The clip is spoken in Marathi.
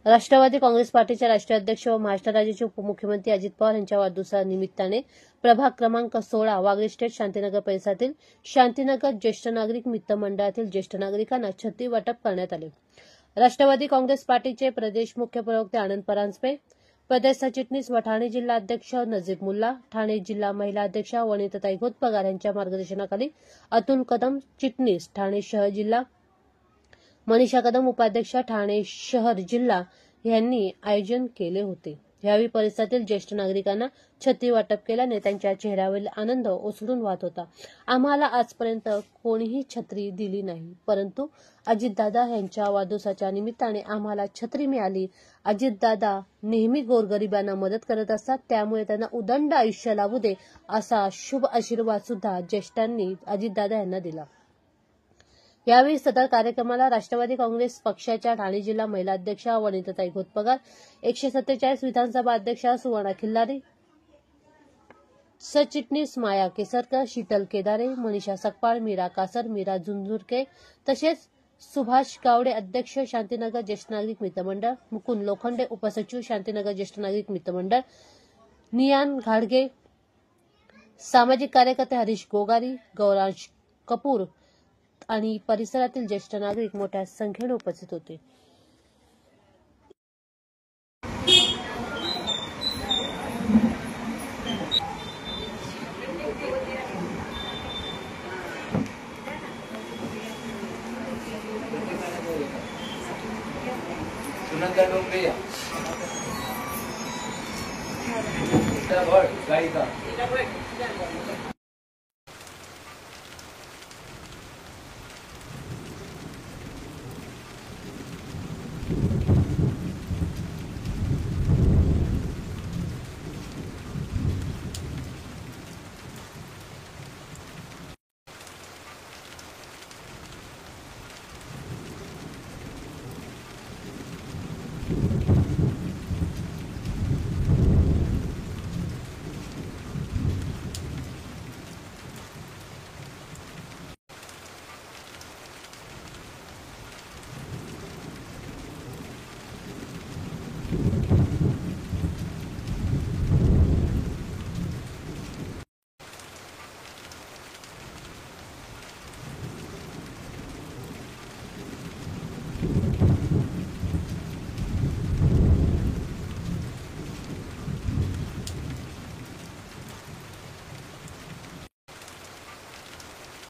राष्ट्रवादी काँग्रेस पार्टीचे राष्ट्रीय अध्यक्ष व महाराष्ट्र राज्याचे उपमुख्यमंत्री अजित पवार यांच्या वाढदिवसानिमित्ताने प्रभाग क्रमांक 16 वागळे स्टेट शांतीनगर परिसरातील शांतीनगर ज्येष्ठ नागरिक मित्र मंडळातील ज्येष्ठ नागरिकांना छत्री वाटप करण्यात आले। राष्ट्रवादी काँग्रेस पार्टीचे प्रदेश मुख्य प्रवक्ते आनंद परांजपे, प्रदेश सरचिटणीस व ठाणे जिल्हा अध्यक्ष नजीब मुल्ला, ठाणे जिल्हा महिला अध्यक्षा वनिताताई घोटपगार यांच्या मार्गदर्शनाखाली अतुल कदम चिटणीस ठाणे शहर जिल्हा, मनीषा कदम उपाध्यक्षा ठाणे शहर जिल्हा यांनी आयोजन केले होते। यावेळी परिसरातील ज्येष्ठ नागरिकांना छत्री वाटप केल्याने त्यांच्या चेहऱ्यावरील आनंद ओसळून वाहत होता। आम्हाला आजपर्यंत कोणीही छत्री दिली नाही, परंतु अजितदादा यांच्या वाढदिवसाच्या निमित्ताने आम्हाला छत्री मिळाली। अजितदादा नेहमी गोरगरिबांना मदत करत असतात, त्यामुळे त्यांना उदंड आयुष्य लाभू दे असा शुभ आशीर्वाद सुद्धा ज्येष्ठांनी अजितदादा यांना दिला। यावेळी सदर कार्यक्रमाला राष्ट्रवादी काँग्रेस पक्षाच्या ठाणे जिल्हा महिला अध्यक्षा वनिताताई घोटपगार, 147 विधानसभा अध्यक्षा सुवर्णा खिल्लारी, सरचिटणीस माया केसरकर, शीतल केदारे, मनीषा सकपाळ, मीरा कासर, मीरा झुंझुरके तसेच सुभाष गावडे अध्यक्ष शांतीनगर ज्येष्ठ नागरिक मित्र मंडळ, मुकुंद लोखंडे उपसचिव शांतीनगर ज्येष्ठ नागरिक मित्र मंडळ, नियान घाडगे, सामाजिक कार्यकर्ते हरीश गोगारी, गौरांश कपूर आणि परिसरातील ज्येष्ठ नागरिक मोठ्या संख्येने उपस्थित होते। सुनंदा डोंगरे गायिका